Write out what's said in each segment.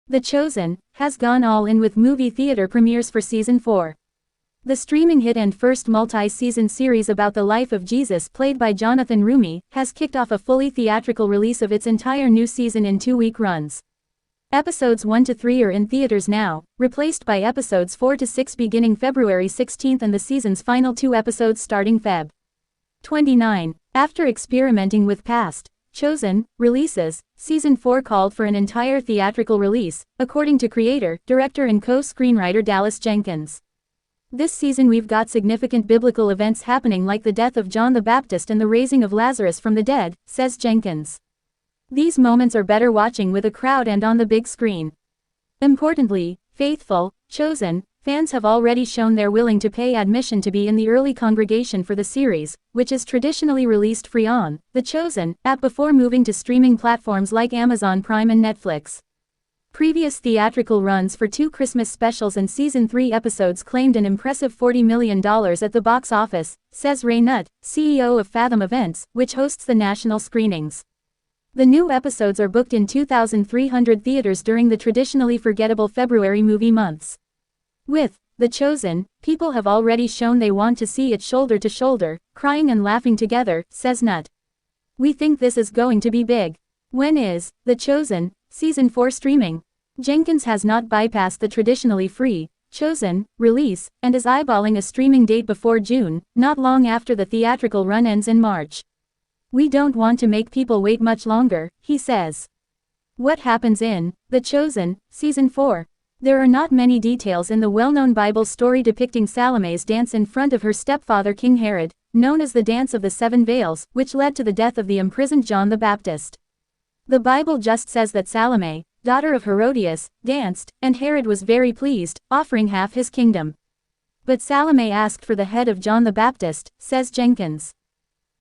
The Chosen has gone all in with movie theater premieres for Season 4. The streaming hit and first multi-season series about the life of Jesus played by Jonathan Roumie has kicked off a fully theatrical release of its entire new season in 2-week runs. Episodes 1 to 3 are in theaters now, replaced by episodes 4 to 6 beginning February 16 and the season's final 2 episodes starting Feb. 29. After experimenting with past Chosen releases, Season 4 called for an entire theatrical release, according to creator, director and co-screenwriter Dallas Jenkins. This season we've got significant biblical events happening like the death of John the Baptist and the raising of Lazarus from the dead, says Jenkins. These moments are better watching with a crowd and on the big screen. Importantly, faithful, Chosen fans have already shown they're willing to pay admission to be in the early congregation for the series, which is traditionally released free on The Chosen app before moving to streaming platforms like Amazon Prime and Netflix. Previous theatrical runs for 2 Christmas specials and Season 3 episodes claimed an impressive $40 million at the box office, says Ray Nutt, CEO of Fathom Events, which hosts the national screenings. The new episodes are booked in 2,300 theaters during the traditionally forgettable February movie months. With The Chosen, people have already shown they want to see it shoulder to shoulder, crying and laughing together, says Nutt. We think this is going to be big. When is The Chosen Season 4 streaming? Jenkins has not bypassed the traditionally free Chosen release and is eyeballing a streaming date before June, not long after the theatrical run ends in March. We don't want to make people wait much longer, he says. What happens in The Chosen Season 4? There are not many details in the well-known Bible story depicting Salome's dance in front of her stepfather King Herod, known as the Dance of the Seven Veils, which led to the death of the imprisoned John the Baptist. The Bible just says that Salome, daughter of Herodias, danced, and Herod was very pleased, offering half his kingdom. But Salome asked for the head of John the Baptist, says Jenkins.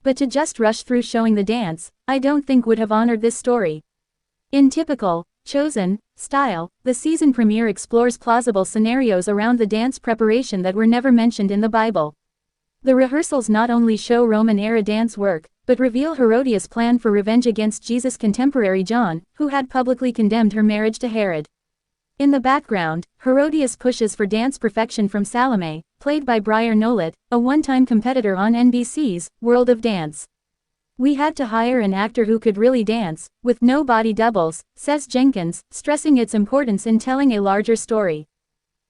But to just rush through showing the dance, I don't think would have honored this story. In typical Chosen style, the season premiere explores plausible scenarios around the dance preparation that were never mentioned in the Bible. The rehearsals not only show Roman-era dance work, but reveal Herodias' plan for revenge against Jesus' contemporary John, who had publicly condemned her marriage to Herod. In the background, Herodias pushes for dance perfection from Salome, played by Briar Nolet, a one-time competitor on NBC's World of Dance. We had to hire an actor who could really dance, with no body doubles, says Jenkins, stressing its importance in telling a larger story.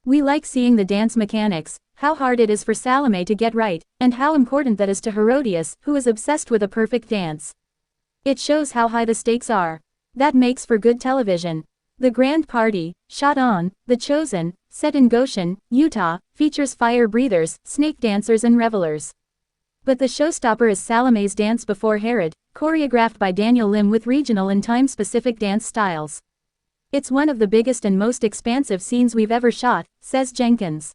We like seeing the dance mechanics, how hard it is for Salome to get right, and how important that is to Herodias, who is obsessed with a perfect dance. It shows how high the stakes are. That makes for good television. The grand party, shot on The Chosen, set in Goshen, Utah, features fire breathers, snake dancers and revelers. But the showstopper is Salome's dance before Herod, choreographed by Daniel Lim with regional and time-specific dance styles. It's one of the biggest and most expansive scenes we've ever shot, says Jenkins.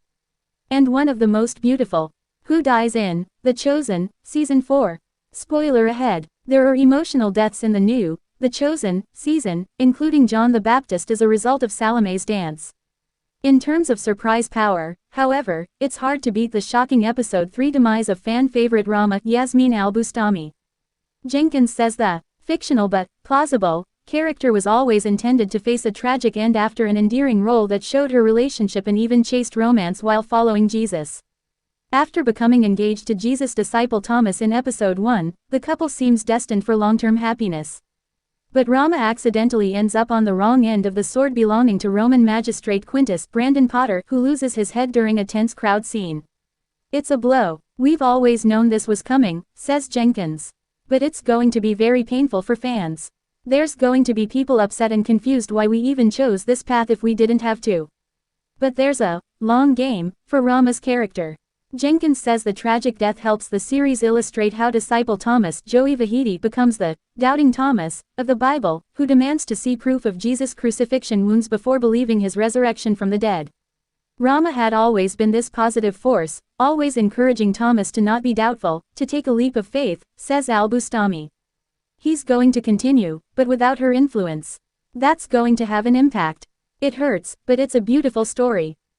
And one of the most beautiful. Who dies in The Chosen Season 4? Spoiler ahead. There are emotional deaths in the new The Chosen season, including John the Baptist as a result of Salome's dance. In terms of surprise power, however, it's hard to beat the shocking episode 3 demise of fan favorite Rama Yasmin al-Bustami. Jenkins says the fictional but plausible character was always intended to face a tragic end after an endearing role that showed her relationship and even chaste romance while following Jesus. After becoming engaged to Jesus' disciple Thomas in episode 1, the couple seems destined for long-term happiness. But Rama accidentally ends up on the wrong end of the sword belonging to Roman magistrate Quintus Brandon Potter, who loses his head during a tense crowd scene. It's a blow. We've always known this was coming, says Jenkins. But it's going to be very painful for fans. There's going to be people upset and confused why we even chose this path if we didn't have to. But there's a long game for Rama's character. Jenkins says the tragic death helps the series illustrate how disciple Thomas Joey Vahidi becomes the doubting Thomas of the Bible, who demands to see proof of Jesus' crucifixion wounds before believing his resurrection from the dead. Rama had always been this positive force, always encouraging Thomas to not be doubtful, to take a leap of faith, says al-Bustami. He's going to continue, but without her influence. That's going to have an impact. It hurts, but it's a beautiful story.